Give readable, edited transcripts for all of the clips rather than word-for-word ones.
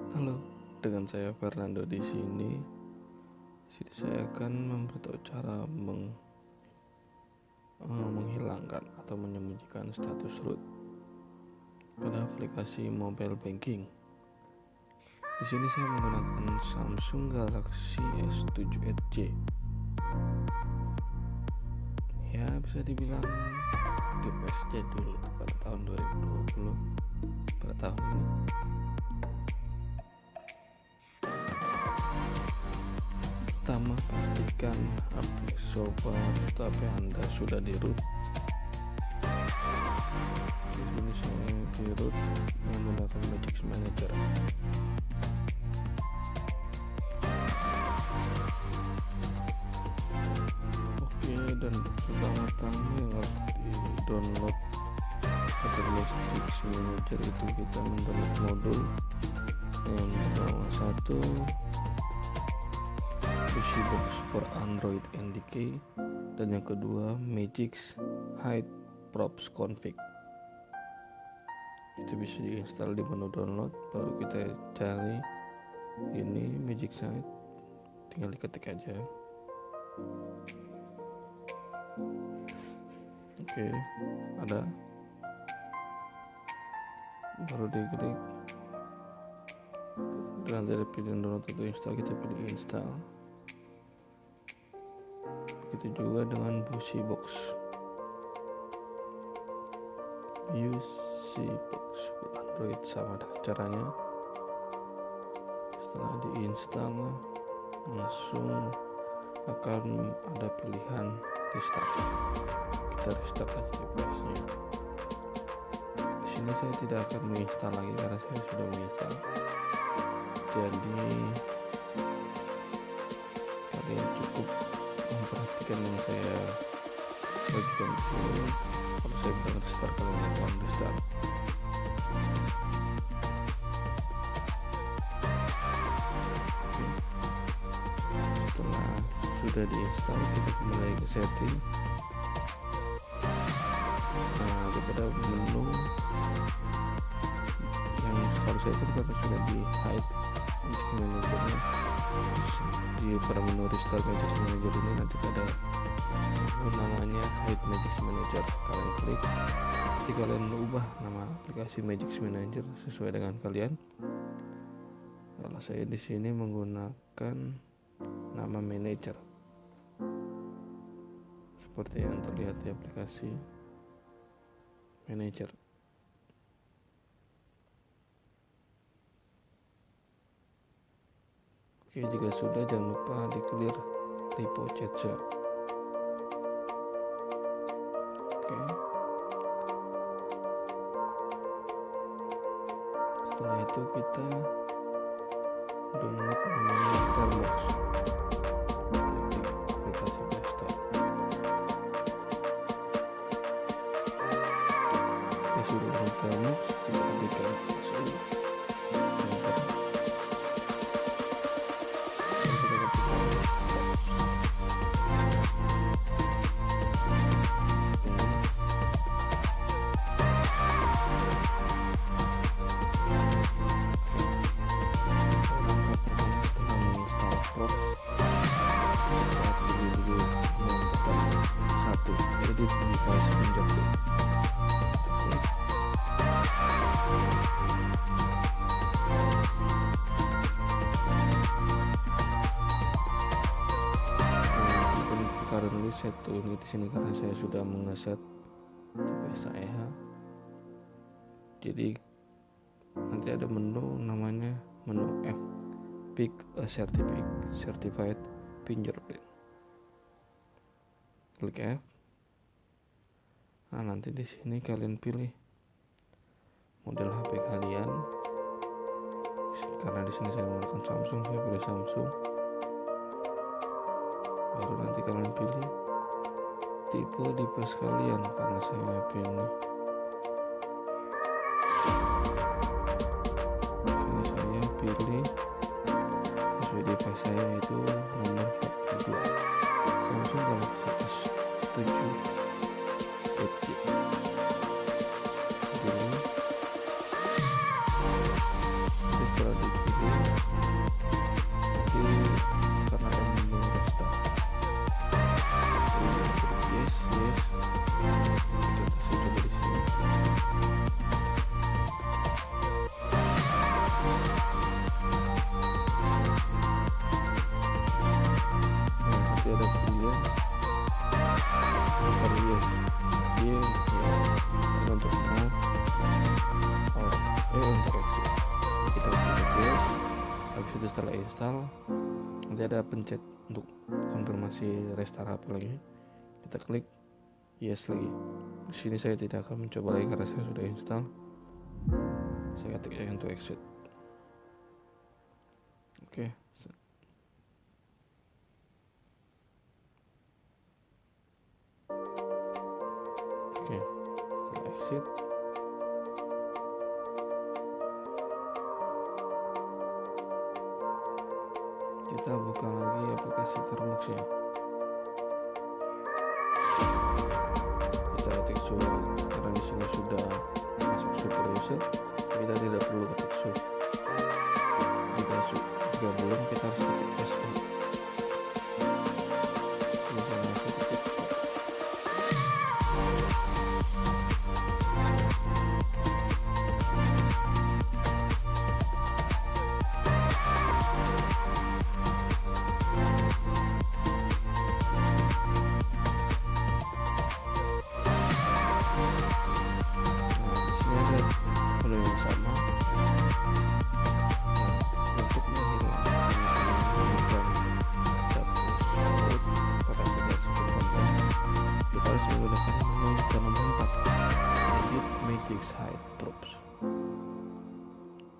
Halo, dengan saya Fernando di sini. Saya akan memberitahu cara menghilangkan atau menyembunyikan status root pada aplikasi mobile banking. Di sini saya menggunakan Samsung Galaxy S7 Edge. Ya, bisa dibilang device jadul pada tahun 2020 pada tahun ini. Pertama, pastikan aplikasi software atau HP Anda sudah di root. Di sini saya di root menggunakan Magic Manager. Oke, dan pertama-tama yang harus di download atau Magic Manager itu kita mendownload modul yang pertama satu Box for Android NDK, dan yang kedua Magic Hide Props Config. Itu bisa diinstal di menu download, baru kita cari ini Magic Hide, tinggal diketik aja. Oke, ada, baru diklik dan dari pilihan download atau install kita pilih install. Begitu juga dengan Box Box Android, sama caranya. Setelah diinstal langsung akan ada pilihan restart. Kita restart aja device-nya. Di sini saya tidak akan menginstal lagi karena saya sudah menginstal. Jadi kalian cukup memperhatikan yang saya bagikan di sini. Kalau saya bilang restart, kalian akan restart. Setelah sudah diinstal, kita kembali ke setting. Nah, kepada menu yang kalau saya itu karena sudah di hide Magic Manager-nya, di pada menu restart Magic Manager ini nanti ada namanya hide Magic Manager. Kalian klik, nanti kalian ubah nama aplikasi Magic Manager sesuai dengan kalian. Kalau saya di sini menggunakan nama manager seperti yang terlihat di aplikasi manager. Oke, jika sudah jangan lupa di clear repo chat-nya. Oke, setelah itu kita download namanya Terbox, aplikasi desktop. Oke, sudah download Terbox, kita ketikkan currently set to unit di sini karena saya sudah mengeset device saya. Jadi nanti ada menu namanya menu F, pick a certified fingerprint. Klik F. Nah, nanti di sini kalian pilih model HP kalian. Karena di sini saya menggunakan Samsung, saya pilih Samsung. Baru nanti kalian pilih tipe device kalian, karena saya pilih sini, saya pilih sesuai device saya yaitu nomor 42 Samsung Galaxy S7 Edge. Pilih, setelah dipilih itu setelah install nanti ada pencet untuk konfirmasi restart HP lagi, kita klik yes lagi. Di sini saya tidak akan mencoba lagi karena saya sudah install. Saya ketik ya untuk exit. Oke. Setelah exit kita buka lagi aplikasi terboxnya. Kita ketik sudah, karena di sini sudah masuk super user, kita tidak perlu ketik sub. Jika belum, kita harus ketik SU.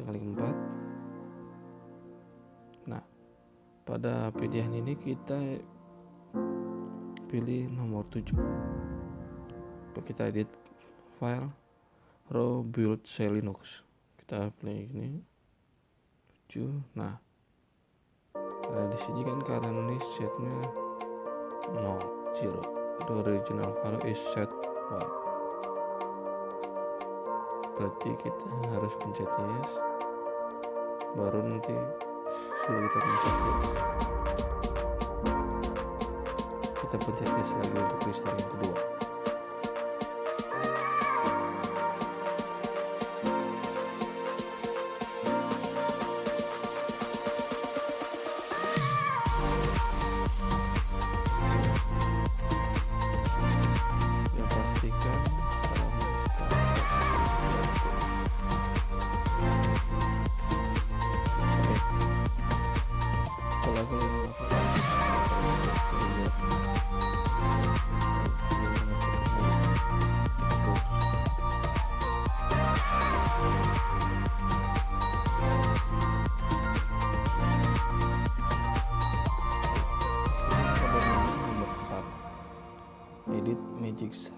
Kali 4. Nah, pada pilihan ini kita pilih nomor 7. Kita edit file raw build shell Linux. Kita pilih ini 7. Nah, di sini kan karena ini setnya 0 0. The original file is set 1. Berarti kita harus pencet yes, baru nanti sudah kita pencet yes. Kita pencet yes lagi untuk restart yang kedua.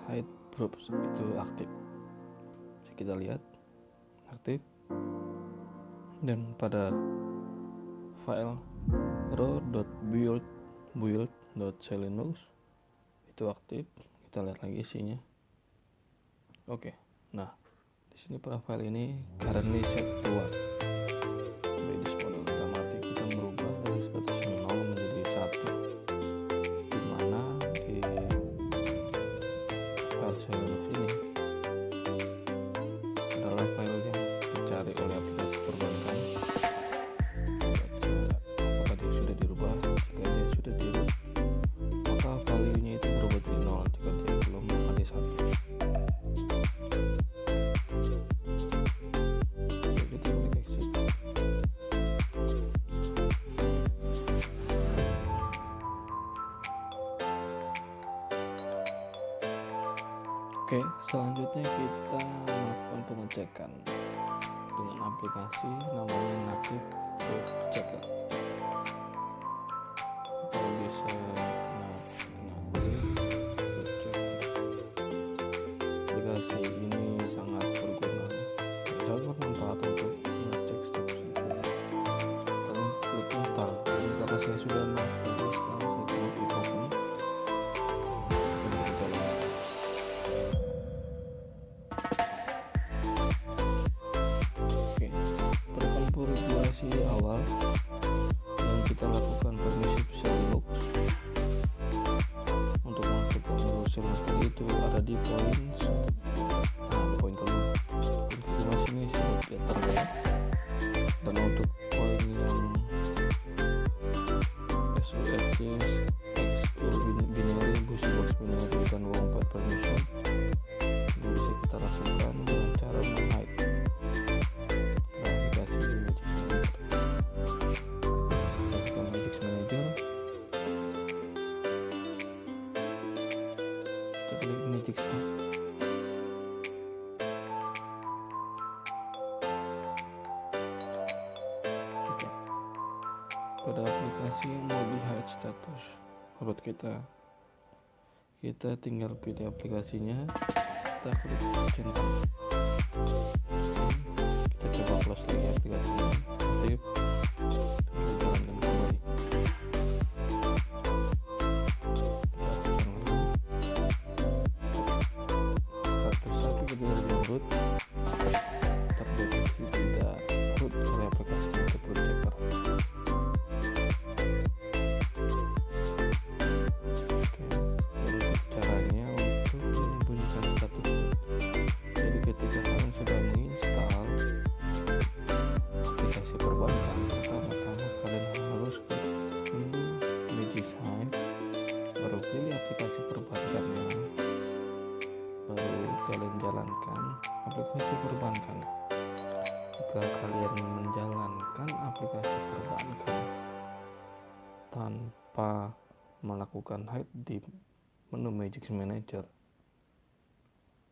Hide groups itu aktif. Kita lihat aktif, dan pada file raw.build.shell itu aktif. Kita lihat lagi isinya. Oke. Nah, di sini pada file ini currently set to 1. By this model dalam arti kita merubah dari status yang 0 menjadi 1. Dimana di file Linux ini adalah file yang dicari oleh aplikasi perbankan. Apakah dia sudah dirubah? Jika dia sudah dirubah, maka value-nya itu berubah jadi 0. Jika dia belum, maka dia 1. Kita klik exit. Oke, selanjutnya kita melakukan pengecekan dengan aplikasi namanya native checker. Kita bisa aplikasi ini sangat berguna, sangat bermanfaat untuk mengecek status internet. Kalian klik install. Jadi karena saya sudah melakukan install, saya klik open. Regulasi awal yang kita lakukan permisif Linux untuk melakukan Linux tadi itu ada di poin poin kelima. Ini sudah tidak terlihat, dan untuk poin yang binary, box binary dan wombat permission itu bisa kita lakukan dengan cara menghide aplikasi. Pada aplikasi mau hide status root kita tinggal pilih aplikasinya, kita klik centang, kita coba close lagi aplikasinya, aktif, kita jalankan kembali. Status satu kita dari root terdeteksi tidak root oleh aplikasi untuk root checker. Caranya untuk menyembunyikan status. Jadi ketika kalian sudah menginstal aplikasi perbankan, pertama-tama kalian harus ke menu Magic Hive, baru pilih aplikasi perbankannya, baru kalian jalankan aplikasi perbankan. Jika kalian menjalankan aplikasi perbankan tanpa melakukan hide di menu Magic Manager,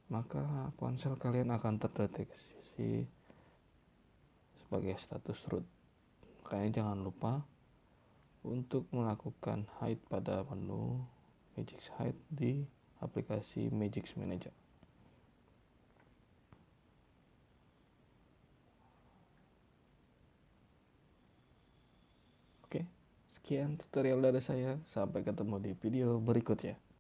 maka ponsel kalian akan terdeteksi sebagai status root. Makanya jangan lupa untuk melakukan hide pada menu Magic Hide di aplikasi Magic Manager. Oke, sekian tutorial dari saya. Sampai ketemu di video berikutnya.